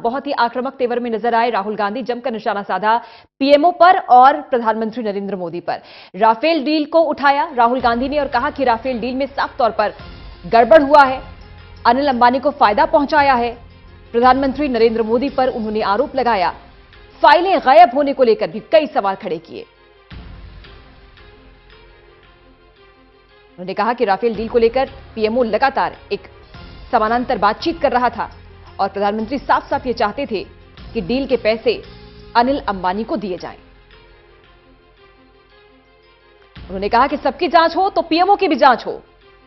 बहुत ही आक्रामक तेवर में नजर आए राहुल गांधी। जमकर निशाना साधा पीएमओ पर और प्रधानमंत्री नरेंद्र मोदी पर। राफेल डील को उठाया राहुल गांधी ने और कहा कि राफेल डील में साफ तौर पर गड़बड़ हुआ है, अनिल अंबानी को फायदा पहुंचाया है। प्रधानमंत्री नरेंद्र मोदी पर उन्होंने आरोप लगाया। फाइलें गायब होने को लेकर भी कई सवाल खड़े किए। उन्होंने कहा कि राफेल डील को लेकर पीएमओ लगातार एक समानांतर बातचीत कर रहा था और प्रधानमंत्री साफ साफ ये चाहते थे कि डील के पैसे अनिल अंबानी को दिए जाएं। उन्होंने कहा कि सबकी जांच हो तो पीएमओ की भी जांच हो।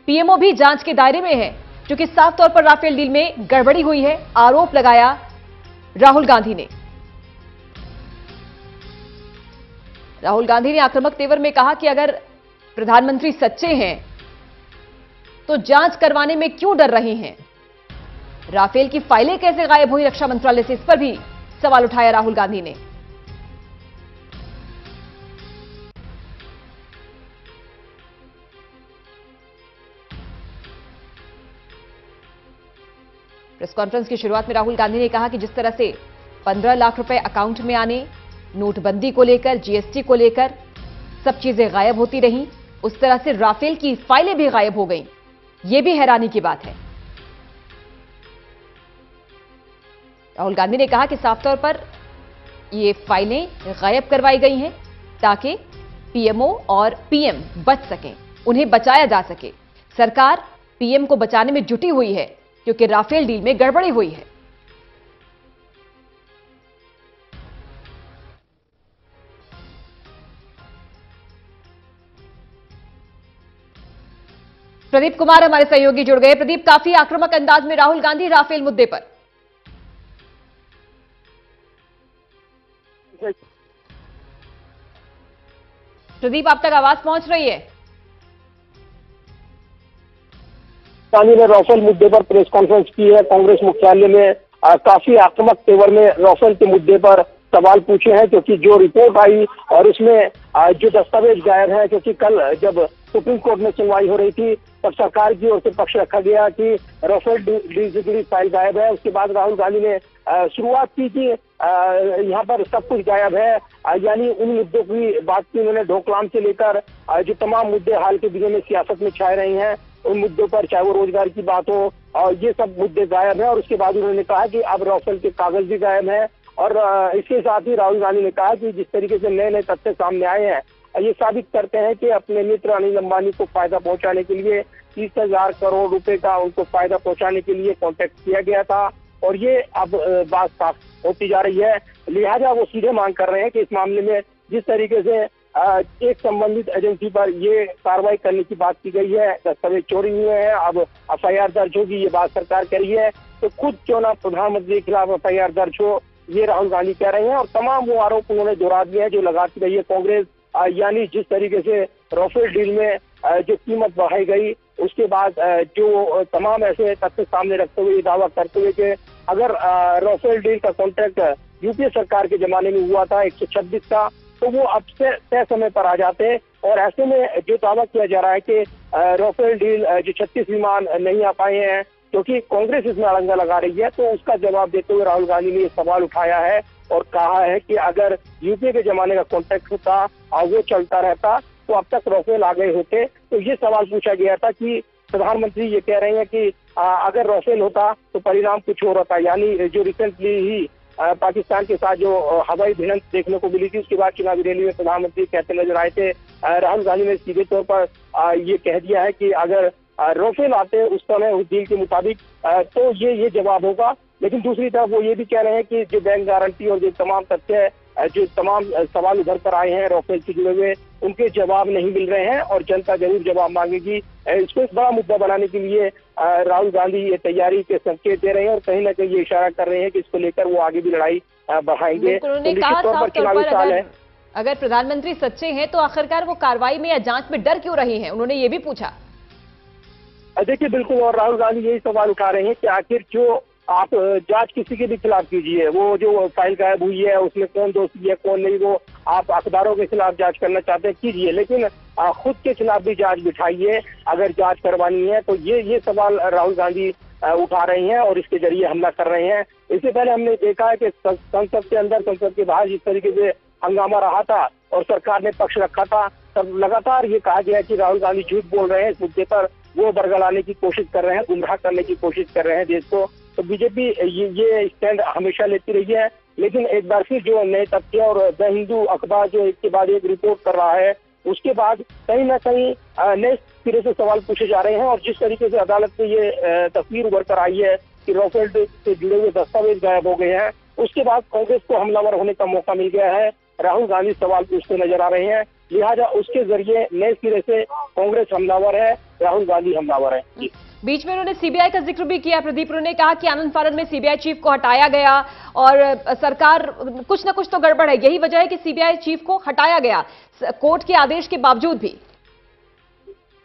पीएमओ भी जांच के दायरे में है क्योंकि साफ तौर पर राफेल डील में गड़बड़ी हुई है, आरोप लगाया राहुल गांधी ने। राहुल गांधी ने आक्रामक तेवर में कहा कि अगर प्रधानमंत्री सच्चे हैं तो जांच करवाने में क्यों डर रहे हैं। राफेल की फाइलें कैसे गायब हुई रक्षा मंत्रालय से, इस पर भी सवाल उठाया राहुल गांधी ने। प्रेस कॉन्फ्रेंस की शुरुआत में राहुल गांधी ने कहा कि जिस तरह से 15 लाख रुपए अकाउंट में आने, नोटबंदी को लेकर, जीएसटी को लेकर सब चीजें गायब होती रहीं, उस तरह से राफेल की फाइलें भी गायब हो गईं। यह भी हैरानी की बात है। राहुल गांधी ने कहा कि साफ तौर पर ये फाइलें गायब करवाई गई हैं ताकि पीएमओ और पीएम बच सकें, उन्हें बचाया जा सके। सरकार पीएम को बचाने में जुटी हुई है क्योंकि राफेल डील में गड़बड़ी हुई है। प्रदीप कुमार हमारे सहयोगी जुड़ गए। प्रदीप, काफी आक्रामक अंदाज में राहुल गांधी राफेल मुद्दे पर। प्रदीप, आप तक आवाज पहुंच रही है? गांधी ने राफेल मुद्दे पर प्रेस कॉन्फ्रेंस की है कांग्रेस मुख्यालय में। काफी आक्रामक तेवर में राफेल के मुद्दे पर सवाल पूछे हैं क्योंकि जो रिपोर्ट आई और उसमें जो दस्तावेज गायब है, क्योंकि कल जब सुप्रीम कोर्ट में सुनवाई हो रही थी तब सरकार की ओर से पक्ष रखा गया कि राफेल डील से जुड़ी फाइल गायब है। उसके बाद राहुल गांधी ने शुरुआत की कि यहाँ पर सब कुछ गायब है, यानी उन मुद्दों की बात की उन्होंने। ढोकलाम से लेकर जो तमाम मुद्दे हाल के दिनों में सियासत में छाए रहे हैं, उन मुद्दों पर, चाहे वो रोजगार की बात हो, और ये सब मुद्दे गायब है। और उसके बाद उन्होंने कहा कि अब राफेल के कागज भी गायब है। और इसके साथ ही राहुल गांधी ने कहा कि जिस तरीके से नए नए तथ्य सामने आए हैं, ये साबित करते हैं कि अपने मित्र अनिल अंबानी को फायदा पहुंचाने के लिए 30,000 करोड़ रुपए का उनको फायदा पहुंचाने के लिए कॉन्टेक्ट किया गया था। और ये अब बात साफ होती जा रही है। लिहाजा वो सीधे मांग कर रहे हैं कि इस मामले में जिस तरीके से एक संबंधित एजेंसी पर ये कार्रवाई करने की बात की गई है, दस्तावेज चोरी हुए हैं, अब एफआईआर दर्ज होगी, ये बात सरकार कह रही है, तो खुद क्यों ना प्रधानमंत्री के खिलाफ एफआईआर दर्ज हो, ये राहुल गांधी कह रहे हैं। और तमाम वो आरोप उन्होंने दोहरा दिए हैं जो लगाती रही है कांग्रेस। यानी जिस तरीके से राफेल डील में जो कीमत बढ़ाई गई, उसके बाद जो तमाम ऐसे तथ्य सामने रखते हुए दावा करते हुए कि अगर राफेल डील का कॉन्ट्रैक्ट यूपीए सरकार के जमाने में हुआ था 126 का, तो वो अब से तय समय पर आ जाते। और ऐसे में जो दावा किया जा रहा है कि राफेल डील जो 36 विमान नहीं आ पाए हैं क्योंकि कांग्रेस इसमें अड़ंगा लगा रही है, तो उसका जवाब देते हुए राहुल गांधी ने ये सवाल उठाया है और कहा है कि अगर यूपीए के जमाने का कॉन्ट्रैक्ट होता और वो चलता रहता तो अब तक राफेल आ गए होते। तो ये सवाल पूछा गया था कि प्रधानमंत्री ये कह रहे हैं कि अगर राफेल होता तो परिणाम कुछ और होता। यानी जो रिसेंटली ही पाकिस्तान के साथ जो हवाई भिड़ंत देखने को मिली थी, उसके बाद चुनावी रैली में प्रधानमंत्री कहते नजर आए थे। राहुल गांधी ने सीधे तौर पर ये कह दिया है कि अगर राफेल आते उस समय उस डील के मुताबिक तो ये जवाब होगा। लेकिन दूसरी तरफ वो ये भी कह रहे हैं कि जो बैंक गारंटी और जो तमाम तथ्य, जो तमाम सवाल उधर पर आए हैं राफेल से जुड़े हुए, उनके जवाब नहीं मिल रहे हैं और जनता जरूर जवाब मांगेगी। इसको एक बड़ा मुद्दा बनाने के लिए राहुल गांधी ये तैयारी के संकेत दे रहे हैं और कहीं ना कहीं ये इशारा कर रहे हैं कि इसको लेकर वो आगे भी लड़ाई बढ़ाएंगे। तो निश्चित तौर पर चुनावी साल है, अगर प्रधानमंत्री सच्चे हैं तो आखिरकार वो कार्रवाई में या जांच में डर क्यों रही हैं, उन्होंने ये भी पूछा। देखिए बिल्कुल, और राहुल गांधी यही सवाल उठा रहे हैं कि आखिर जो आप जांच किसी के भी खिलाफ कीजिए, वो जो फाइल गायब हुई है उसमें कौन दोषी है कौन नहीं, वो आप अखबारों के खिलाफ जांच करना चाहते हैं कीजिए, लेकिन खुद के खिलाफ भी जांच बिठाइए अगर जांच करवानी है। तो ये सवाल राहुल गांधी उठा रही हैं और इसके जरिए हमला कर रहे हैं। इससे पहले हमने देखा है कि संसद के अंदर, संसद के बाहर जिस तरीके से हंगामा रहा था और सरकार ने पक्ष रखा था, तब लगातार ये कहा गया कि राहुल गांधी झूठ बोल रहे हैं इस मुद्दे पर, वो बरगलाने की कोशिश कर रहे हैं, गुमराह करने की कोशिश कर रहे हैं देश को। तो बीजेपी ये स्टैंड हमेशा लेती रही है, लेकिन एक बार फिर जो नए तथ्य और द हिंदू अखबार जो एक के बाद एक रिपोर्ट कर रहा है, उसके बाद कहीं ना कहीं नए सिरे से सवाल पूछे जा रहे हैं। और जिस तरीके से अदालत में ये तस्वीर उभर कर आई है कि राफेल से जुड़े हुए दस्तावेज गायब हो गए हैं, उसके बाद कांग्रेस को हमलावर होने का मौका मिल गया है। राहुल गांधी सवाल पूछते नजर आ रहे हैं, लिहाजा उसके जरिए नए सिरे से कांग्रेस हमलावर है, राहुल गांधी हमलावर है। बीच में उन्होंने सीबीआई का जिक्र भी किया प्रदीप। उन्होंने कहा कि आनंद फानन में सीबीआई चीफ को हटाया गया और सरकार कुछ न कुछ तो गड़बड़ है, यही वजह है कि सीबीआई चीफ को हटाया गया कोर्ट के आदेश के बावजूद भी।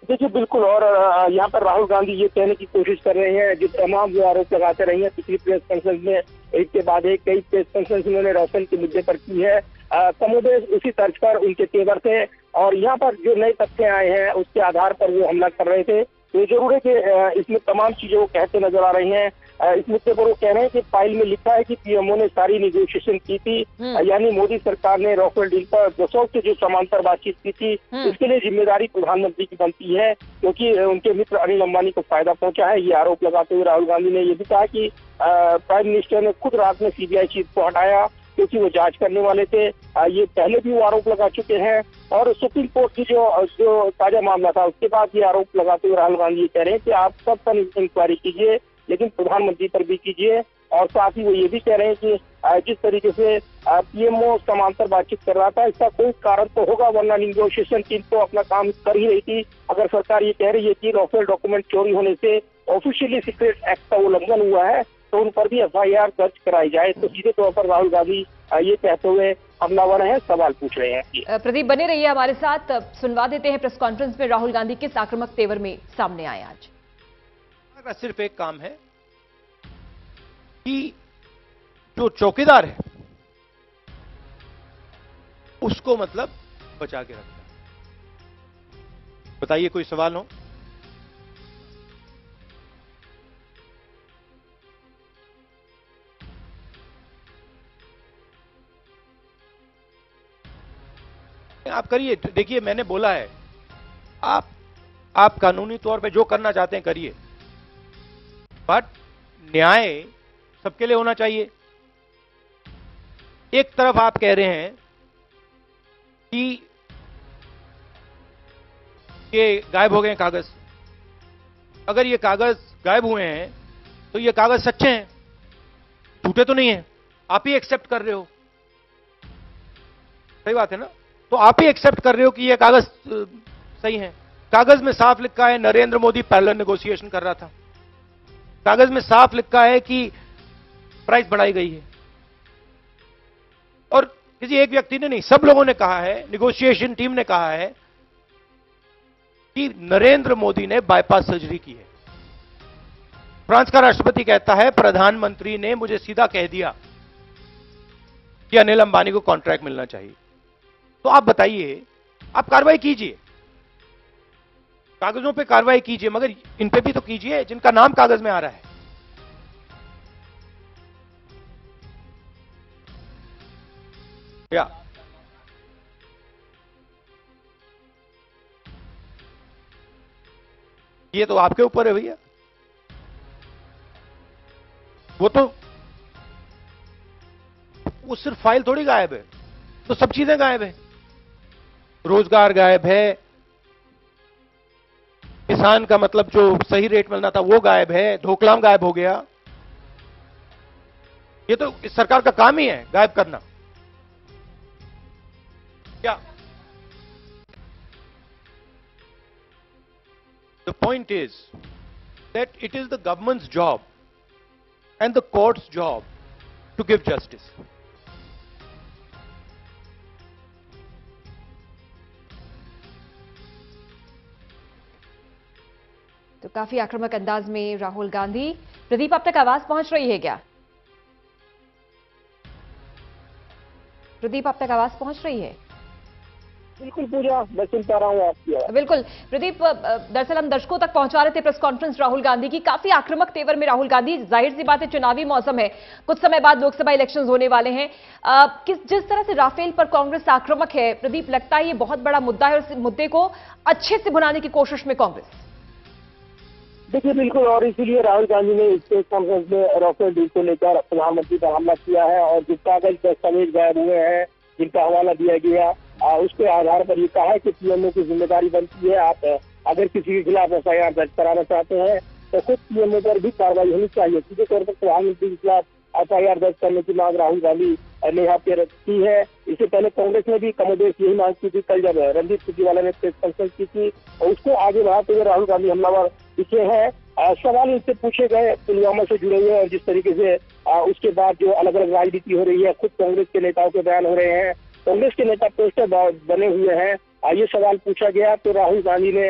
देखिए बिल्कुल, और यहाँ पर राहुल गांधी ये कहने की कोशिश कर रहे हैं, जो तमाम जो आरोप लगाते रहे हैं पिछली प्रेस कॉन्फ्रेंस में, एक के बाद एक कई प्रेस कॉन्फ्रेंस उन्होंने राफेल के मुद्दे पर की है, कमोबेश उसी तर्ज पर उनके तेवर थे। और यहाँ पर जो नए तथ्य आए हैं उसके आधार पर वो हमला कर रहे थे। तो जरूर है कि इसमें तमाम चीजें वो कहते नजर आ रही हैं। इस मुद्दे पर वो कह रहे हैं कि फाइल में लिखा है कि पीएमओ ने सारी निगोशिएशन की थी, यानी मोदी सरकार ने राफेल डील पर दसौं से जो समांतर बातचीत की थी, इसके लिए जिम्मेदारी प्रधानमंत्री की बनती है, क्योंकि उनके मित्र अनिल अंबानी को फायदा पहुंचा है। ये आरोप लगाते हुए राहुल गांधी ने यह भी कहा कि प्राइम मिनिस्टर ने खुद रात में सीबीआई चीफ को हटाया क्योंकि वो जांच करने वाले थे। ये पहले भी वो आरोप लगा चुके हैं और सुप्रीम कोर्ट की जो ताजा मामला था उसके बाद ये आरोप लगाते हुए राहुल गांधी ये कह रहे हैं कि आप सब पर इंक्वायरी कीजिए, लेकिन प्रधानमंत्री पर भी कीजिए। और साथ ही वो ये भी कह रहे हैं कि जिस तरीके से पीएमओ समांतर बातचीत कर रहा था, इसका कोई कारण तो होगा, वरना निगोशिएशन टीम तो अपना काम कर ही रही थी। अगर सरकार ये कह रही है कि राफेल डॉक्यूमेंट चोरी होने से ऑफिशियली सीक्रेट एक्ट का उल्लंघन हुआ है, तो उन पर भी एफआईआर दर्ज कराई जाए। तो सीधे तौर पर राहुल गांधी ये कहते हुए हमलावर हैं, सवाल पूछ रहे हैं। प्रदीप बने रहिए हमारे साथ, सुनवा देते हैं प्रेस कॉन्फ्रेंस में राहुल गांधी किस आक्रामक तेवर में सामने आए आज। सिर्फ एक काम है कि जो चौकीदार है उसको मतलब बचा के रखना। बताइए कोई सवाल हो? आप करिए। देखिए मैंने बोला है, आप कानूनी तौर पे जो करना चाहते हैं करिए, बट न्याय सबके लिए होना चाहिए। एक तरफ आप कह रहे हैं कि ये गायब हो गए कागज, अगर ये कागज गायब हुए हैं तो ये कागज सच्चे हैं, झूठे तो नहीं हैं। आप ही एक्सेप्ट कर रहे हो, सही बात है ना? तो आप ही एक्सेप्ट कर रहे हो कि ये कागज सही है। कागज में साफ लिखा है नरेंद्र मोदी पैरेलल नेगोशिएशन कर रहा था। कागज में साफ लिखा है कि प्राइस बढ़ाई गई है, और किसी एक व्यक्ति ने नहीं, सब लोगों ने कहा है, नेगोशिएशन टीम ने कहा है कि नरेंद्र मोदी ने बाईपास सर्जरी की है। फ्रांस का राष्ट्रपति कहता है प्रधानमंत्री ने मुझे सीधा कह दिया कि अनिल अंबानी को कॉन्ट्रैक्ट मिलना चाहिए। तो आप बताइए, आप कार्रवाई कीजिए, कागजों पे कार्रवाई कीजिए, मगर इन पे भी तो कीजिए जिनका नाम कागज में आ रहा है। या ये तो आपके ऊपर है भैया, वो सिर्फ फाइल थोड़ी गायब है, तो सब चीजें गायब है। रोजगार गायब है, किसान का मतलब जो सही रेट मिलना था वो गायब है, ढोकलाम गायब हो गया। ये तो इस सरकार का काम ही है गायब करना। क्या the point is that it is the government's job and the court's job to give justice. तो काफी आक्रामक अंदाज में राहुल गांधी। प्रदीप, अब तक आवाज पहुंच रही है क्या? प्रदीप, अब तक आवाज पहुंच रही है? बिल्कुल पूजा, मैं सुन पा रहा हूँ आपकी आवाज़। बिल्कुल प्रदीप, दरअसल हम दर्शकों तक पहुंचा रहे थे प्रेस कॉन्फ्रेंस राहुल गांधी की। काफी आक्रामक तेवर में राहुल गांधी, जाहिर सी बात है चुनावी मौसम है, कुछ समय बाद लोकसभा इलेक्शंस होने वाले हैं। जिस तरह से राफेल पर कांग्रेस आक्रामक है प्रदीप, लगता है ये बहुत बड़ा मुद्दा है और इस मुद्दे को अच्छे से भुनाने की कोशिश में कांग्रेस। देखिए बिल्कुल, और इसीलिए राहुल गांधी ने इस प्रेस कॉन्फ्रेंस में राफेल डील को लेकर प्रधानमंत्री पर हमला किया है और जो कागज दस्तावेज गायब हुए हैं, जिनका हवाला दिया गया, उसके आधार पर ये कहा है कि पीएमओ की जिम्मेदारी बनती है, आप अगर किसी के खिलाफ एफआईआर दर्ज कराना चाहते हैं तो खुद पीएमओ पर भी कार्रवाई होनी चाहिए। सीधे तौर पर प्रधानमंत्री के खिलाफ एफआईआर दर्ज करने की मांग राहुल गांधी ने यहाँ पे की है। इससे पहले कांग्रेस ने भी कमोबेश यही मांग की थी। कल जब रणदीप सुरजेवाला ने प्रेस कॉन्फ्रेंस की थी, उसको आगे बढ़ाते हुए राहुल गांधी हमलावर दिखे हैं। सवाल इससे पूछे गए पुलवामा से जुड़े हुए और जिस तरीके से उसके बाद जो अलग अलग राजनीति हो रही है, खुद कांग्रेस के नेताओं के बयान हो रहे हैं, कांग्रेस के नेता पोस्टर बने हुए हैं, ये सवाल पूछा गया तो राहुल गांधी ने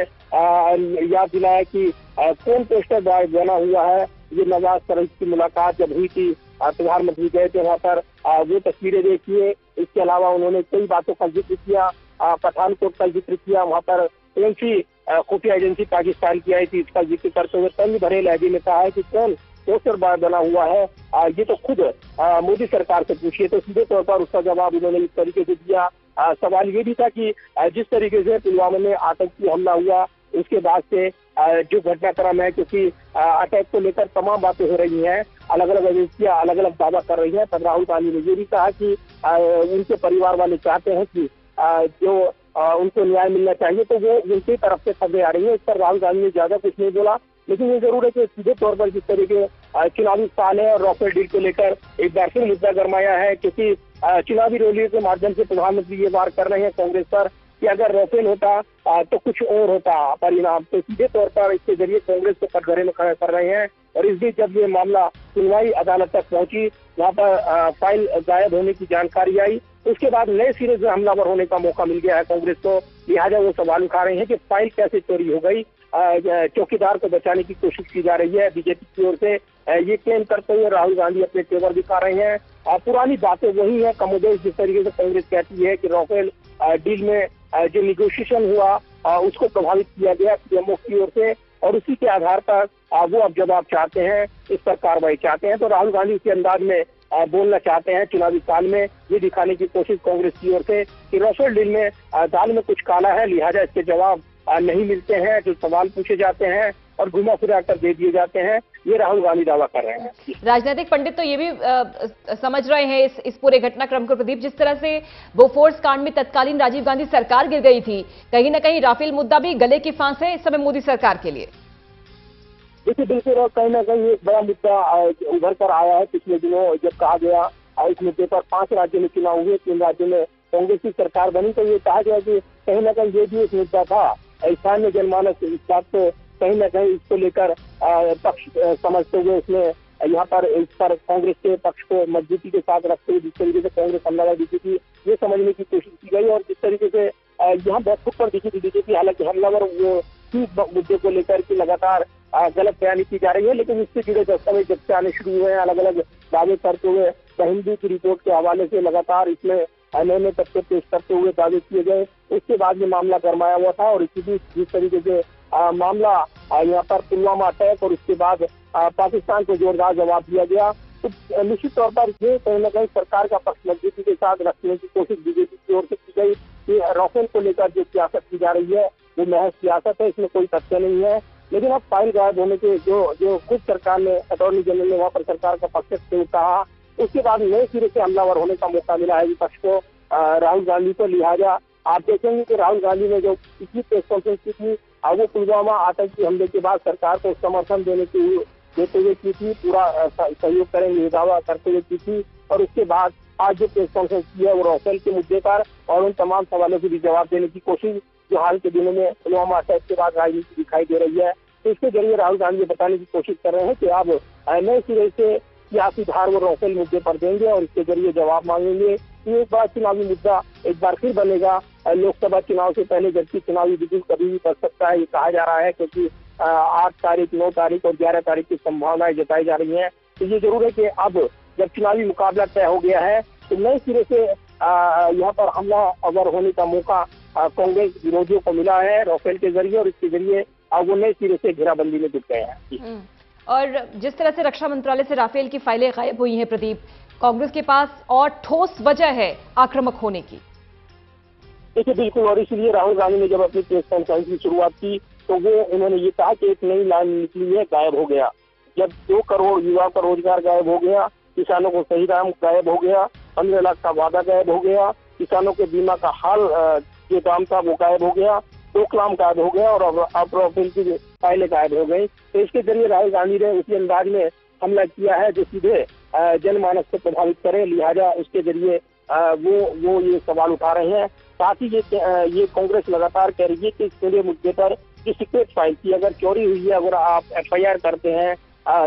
याद दिलाया कि कौन पोस्टर बना हुआ है। ये नवाज शरीफ की मुलाकात जब हुई थी, प्रधानमंत्री गए थे वहाँ पर, वो तस्वीरें देखिए। इसके अलावा उन्होंने कई बातों का जिक्र किया, पठानकोट का जिक्र किया, वहाँ पर कौन सी खुफिया एजेंसी पाकिस्तान की आई थी, इसका जिक्र करते हुए तंज भरे लहजे में कहा है कि कौन पोस्टर बना हुआ है, ये तो खुद मोदी सरकार से पूछिए। तो सीधे तौर पर उसका जवाब उन्होंने इस तरीके से दिया। सवाल ये भी था कि जिस तरीके से पुलवामा में आतंकी हमला हुआ उसके बाद से जो घटनाक्रम है, क्योंकि अटैक को लेकर तमाम बातें हो रही हैं, अलग अलग एजेंसियां अलग अलग दावा कर रही हैं, तब राहुल गांधी ने ये भी कहा कि उनके परिवार वाले चाहते हैं कि जो उनको न्याय मिलना चाहिए, तो वो उनकी तरफ से खबरें आ रही है। इस पर राहुल गांधी ने ज्यादा कुछ नहीं बोला, लेकिन ये जरूर है कि सीधे तौर पर जिस तरीके चुनावी साल है और राफेल डील को लेकर एक बार फिर मुद्दा गरमाया है, क्योंकि चुनावी रैली के माध्यम से प्रधानमंत्री ये वार कर रहे हैं कांग्रेस पर कि अगर राफेल होता तो कुछ और होता परिणाम। तो सीधे तौर पर इसके जरिए कांग्रेस को कटघरे में खड़ा कर रहे हैं। और इस बीच जब ये मामला सुनवाई अदालत तक पहुंची, वहाँ पर फाइल गायब होने की जानकारी आई, उसके बाद नए सिरे से हमलावर होने का मौका मिल गया है कांग्रेस को। लिहाजा वो सवाल उठा रहे हैं कि फाइल कैसे चोरी हो गई, चौकीदार को बचाने की कोशिश की जा रही है बीजेपी की ओर से। ये क्लेम करते हुए राहुल गांधी अपने तेवर दिखा रहे हैं। पुरानी बातें वही है कमोबेश, जिस तरीके से कांग्रेस कहती है कि राफेल डील में जो निगोशिएशन हुआ उसको प्रभावित किया गया पीएमओ की ओर से, और उसी के आधार पर वो अब जवाब चाहते हैं, इस पर कार्रवाई चाहते हैं। तो राहुल गांधी उसी अंदाज में बोलना चाहते हैं चुनावी साल में, ये दिखाने की कोशिश कांग्रेस की ओर से कि राफेल डील में दाल में कुछ काला है, लिहाजा इसके जवाब नहीं मिलते हैं, जो सवाल पूछे जाते हैं और घुमा फिरा कर दे दिए जाते हैं, ये राहुल गांधी दावा कर रहे हैं। राजनीतिक पंडित तो ये भी समझ रहे हैं इस पूरे घटनाक्रम को प्रदीप, जिस तरह से बोफोर्स कांड में तत्कालीन राजीव गांधी सरकार गिर गई थी, कहीं ना कहीं राफेल मुद्दा भी गले की फांस है इस समय मोदी सरकार के लिए। देखिए बिल्कुल, और कहीं ना कहीं एक बड़ा मुद्दा उभर कर आया है पिछले दिनों, जब कहा गया इस मुद्दे पर 5 राज्यों में चुनाव हुए, 3 राज्यों में कांग्रेस की सरकार बनी, तो ये कहा गया कि कहीं ना कहीं ये भी एक मुद्दा था। स्थानीय जनमानस इस बात को कहीं ना कहीं इसको लेकर पक्ष समझते हुए उसने यहाँ पर इस पर कांग्रेस के पक्ष को मजबूती के साथ रखते हुए जिस तरीके से कांग्रेस हमलावर दिखी थी, ये समझने की कोशिश की गई। और जिस तरीके से यहाँ बैठक पर दिखी थी बीजेपी, हालांकि हमलावर वो मुद्दे को लेकर के लगातार गलत बयानी की जा रही है, लेकिन इससे जुड़े दस्तावेज जब से आने शुरू हुए हैं, अलग अलग दावे करते हुए हिंदी की रिपोर्ट के हवाले से लगातार इसमें नए तथ्य पेश करते हुए दावे किए गए। उसके बाद ये मामला गरमाया हुआ था और इसी बीच जिस तरीके से मामला यहाँ पर पुलवामा अटैक और उसके बाद पाकिस्तान को जोरदार जवाब दिया गया, तो निश्चित तौर पर ये कहीं ना कहीं सरकार का पक्ष मजबूती के साथ रखने की कोशिश बीजेपी की ओर से की गई कि राफेल को लेकर जो सियासत की जा रही है वो महज सियासत है, इसमें कोई तथ्य नहीं है। लेकिन अब फाइल गायब होने के जो खुद सरकार ने, अटॉर्नी जनरल ने वहाँ पर सरकार का पक्ष से कहा, उसके बाद नए सिरे से हमलावर होने का मौका मिला है विपक्ष को, राहुल गांधी को। लिहाजा आप देखेंगे कि राहुल गांधी ने जो पिछली प्रेस कॉन्फ्रेंस की थी वो पुलवामा आतंकी हमले के बाद सरकार को समर्थन देते हुए की थी, पूरा सहयोग करेंगे दावा करते हुए की थी। और उसके बाद आज जो प्रेस कॉन्फ्रेंस की है वो राफेल के मुद्दे पर और उन तमाम सवालों के भी जवाब देने की कोशिश जो हाल के दिनों में पुलवामा अटैक के बाद राजनीति दिखाई दे रही है। तो इसके जरिए राहुल गांधी बताने की कोशिश कर रहे हैं कि अब नए सिरे से सियासी धार वो राफेल मुद्दे पर देंगे और इसके जरिए जवाब मांगेंगे। एक बार चुनावी मुद्दा एक बार फिर बनेगा लोकसभा चुनाव से पहले, जबकि चुनावी बिगुल कभी भी बढ़ सकता है, ये कहा जा रहा है, क्योंकि 8 तारीख, 9 तारीख और 11 तारीख की संभावनाएं जताई जा रही हैं। तो ये जरूर है कि अब जब चुनावी मुकाबला तय हो गया है तो नए सिरे से यहाँ पर हमला अवर होने का मौका कांग्रेस विरोधियों को मिला है राफेल के जरिए, और इसके जरिए अब वो नए सिरे से घेराबंदी में जुट गए हैं। और जिस तरह से रक्षा मंत्रालय से राफेल की फाइलें गायब हुई हैं प्रदीप, कांग्रेस के पास और ठोस वजह है आक्रामक होने की। देखिए बिल्कुल, और इसलिए राहुल गांधी ने जब अपनी प्रेस कॉन्फ्रेंस की शुरुआत की तो उन्होंने ये कहा कि एक नई लाइन निकली है, गायब हो गया। जब 2 करोड़ युवाओं का रोजगार गायब हो गया, किसानों को सही दाम गायब हो गया, 15 लाख का वादा गायब हो गया, किसानों के बीमा का हाल जो दाम था वो गायब हो गया, डोकलाम गायब हो गया, और अब राफेल की फाइलें गायब हो गई। तो इसके जरिए राहुल गांधी ने उसी अंदाज में हमला किया है जो सीधे जनमानस को प्रभावित करे, लिहाजा उसके जरिए वो ये सवाल उठा रहे हैं। साथ ही ये कांग्रेस लगातार कह रही है कि इस पूरे मुद्दे पर जो सीक्रेट फाइल की अगर चोरी हुई है, अगर आप FIR करते हैं,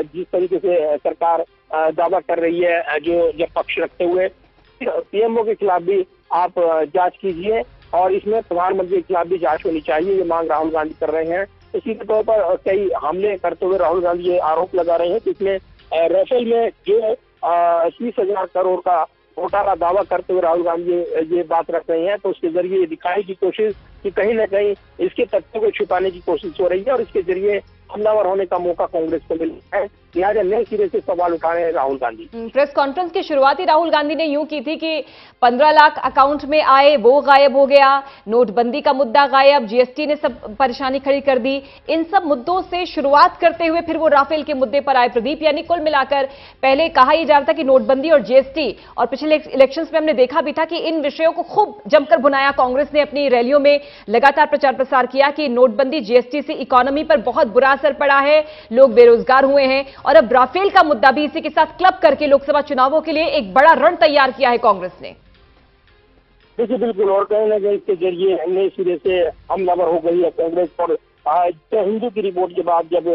जिस तरीके से सरकार दावा कर रही है, जो जब पक्ष रखते हुए, PMO के खिलाफ भी आप जांच कीजिए, और इसमें प्रधानमंत्री के खिलाफ भी जांच होनी चाहिए, ये मांग राहुल गांधी कर रहे हैं। इसी के तौर पर कई हमले करते हुए राहुल गांधी ये आरोप लगा रहे हैं कि इसमें राफेल में जो 30,000 करोड़ का घोटाला दावा करते हुए राहुल गांधी ये बात रख रहे हैं, तो उसके जरिए ये दिखाने की कोशिश कि कहीं न कहीं इसके तथ्यों को छुपाने की कोशिश हो रही है, और इसके जरिए हमलावर होने का मौका कांग्रेस को मिला है। लिहाजा नए सिरे से सवाल उठा रहे हैं राहुल गांधी। प्रेस कॉन्फ्रेंस की शुरुआत ही राहुल गांधी ने यूं की थी कि 15 लाख अकाउंट में आए, वो गायब हो गया, नोटबंदी का मुद्दा गायब, GST ने सब परेशानी खड़ी कर दी। इन सब मुद्दों से शुरुआत करते हुए फिर वो राफेल के मुद्दे पर आए प्रदीप। यानी कुल मिलाकर पहले कहा यह जा रहा था कि नोटबंदी और GST, और पिछले इलेक्शंस में हमने देखा भी था कि इन विषयों को खूब जमकर बुनाया। कांग्रेस ने अपनी रैलियों में लगातार प्रचार प्रसार किया कि नोटबंदी, GST से इकोनॉमी पर बहुत बुरा असर पड़ा है, लोग बेरोजगार हुए हैं, और अब राफेल का मुद्दा भी इसी के साथ क्लब करके लोकसभा चुनावों के लिए एक बड़ा रण तैयार किया है कांग्रेस ने। देखिए बिल्कुल, और कहीं ना कहीं इसके जरिए नए सिरे से हमलावर हो गई है कांग्रेस पर। हिंदू की रिपोर्ट के बाद जब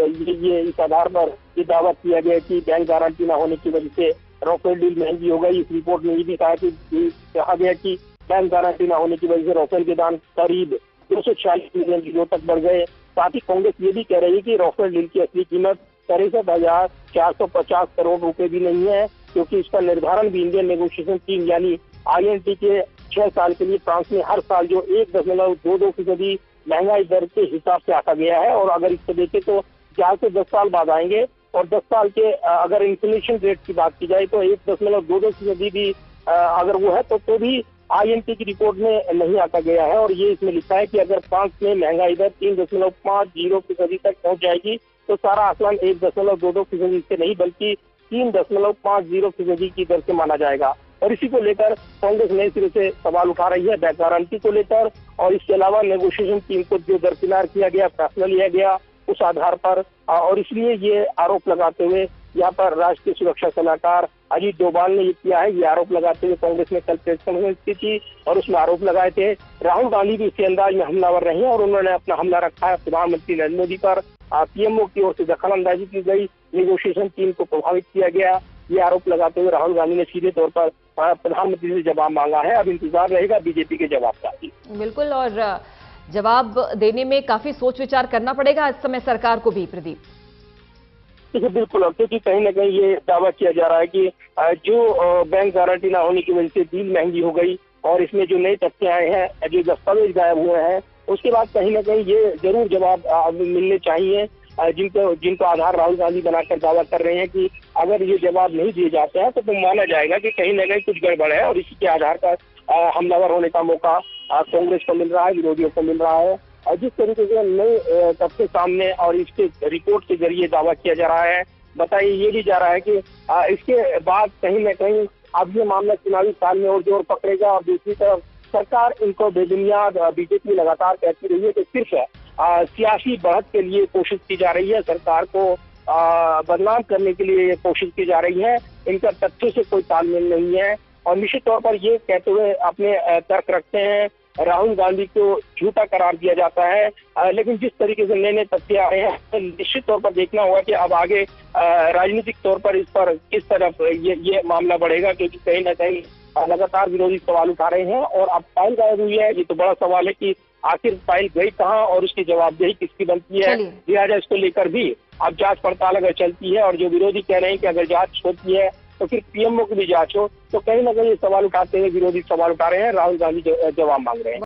ये इस आधार पर ये दावा किया गया कि बैंक गारंटी न होने की वजह से राफेल डील महंगी हो गई, इस रिपोर्ट में ये भी कहा गया कि बैंक गारंटी न होने की वजह से राफेल के दाम करीब 240 मिलियन यूरो तक बढ़ गए। साथ ही कांग्रेस ये भी कह रही है कि राफेल डील की असली कीमत 63,450 करोड़ रुपए भी नहीं है, क्योंकि इसका निर्धारण भी इंडियन नेगोशिएशन टीम यानी INT के 6 साल के लिए फ्रांस में हर साल जो 1.22% महंगाई दर के हिसाब से आका गया है। और अगर इसको देखें तो 4 से 10 साल बाद आएंगे, और 10 साल के अगर इन्फ्लेशन रेट की बात की जाए तो 1.22% भी अगर वो है तो भी INT की रिपोर्ट में नहीं आका गया है। और ये इसमें लिखा है कि अगर फ्रांस में महंगाई दर 3.50% तक पहुंच जाएगी तो सारा आकलन 1.22% से नहीं बल्कि 3.50% की दर से माना जाएगा। और इसी को लेकर कांग्रेस नए सिरे से सवाल उठा रही है बैंक गारंटी को लेकर, और इसके अलावा नेगोशिएशन टीम को जो दरकिनार किया गया, फैसला लिया गया उस आधार पर। और इसलिए ये आरोप लगाते हुए यहाँ पर राष्ट्रीय सुरक्षा सलाहकार अजीत डोभाल ने ये किया है। ये आरोप लगाते हुए कांग्रेस ने कल प्रेस कॉन्फ्रेंस की थी और उसमें आरोप लगाए थे। राहुल गांधी भी इसी अंदाज में हमलावर रहे हैं और उन्होंने अपना हमला रखा है प्रधानमंत्री नरेंद्र मोदी पर। PMO की ओर से दखल अंदाजी की गई, नेगोशिएशन टीम को प्रभावित किया गया, ये आरोप लगाते हुए राहुल गांधी ने सीधे तौर पर प्रधानमंत्री से जवाब मांगा है। अब इंतजार रहेगा बीजेपी के जवाब का। बिल्कुल, और जवाब देने में काफी सोच विचार करना पड़ेगा इस समय सरकार को भी प्रदीप। देखिए बिल्कुल, क्योंकि कहीं ना कहीं ये दावा किया जा रहा है कि जो बैंक गारंटी ना होने की वजह से डील महंगी हो गई और इसमें जो नए तथ्य आए हैं, जो दस्तावेज गायब हुए हैं, उसके बाद कहीं ना कहीं ये जरूर जवाब मिलने चाहिए जिनको आधार राहुल गांधी बनाकर दावा कर रहे हैं कि अगर ये जवाब नहीं दिए जाते हैं तो माना जाएगा कि कहीं ना कहीं कुछ गड़बड़ है और इसी के आधार पर हमलावर होने का मौका कांग्रेस को मिल रहा है, विरोधियों को मिल रहा है। और जिस तरीके से नए तथ्य सामने और इसके रिपोर्ट के जरिए दावा किया जा रहा है, बताइए ये भी जा रहा है कि इसके बाद कहीं ना कहीं अब ये मामला चुनावी साल में और जोर पकड़ेगा। और दूसरी तरफ सरकार इनको बेबुनियाद बीजेपी लगातार कहती रही है कि सिर्फ सियासी बढ़त के लिए कोशिश की जा रही है, सरकार को बदनाम करने के लिए कोशिश की जा रही है, इनका तथ्यों से कोई तालमेल नहीं है। और निश्चित तौर पर ये कहते हुए अपने तर्क रखते हैं, राहुल गांधी को झूठा करार दिया जाता है, लेकिन जिस तरीके से नए नए तथ्य आ रहे हैं तो निश्चित तौर पर देखना होगा कि अब आगे राजनीतिक तौर पर इस पर किस तरफ ये मामला बढ़ेगा, क्योंकि कहीं ना कहीं लगातार विरोधी सवाल उठा रहे हैं। और अब फाइल गायब हुई है, ये तो बड़ा सवाल है कि आखिर फाइल गई कहाँ और उसकी जवाबदेही किसकी बनती है। लिहाजा इसको लेकर भी अब जांच पड़ताल अगर चलती है और जो विरोधी कह रहे हैं कि अगर जांच होती है तो फिर PMO की भी जांच हो, तो कहीं ना कहीं ये सवाल उठाते हुए विरोधी सवाल उठा रहे हैं, राहुल गांधी जवाब मांग रहे हैं।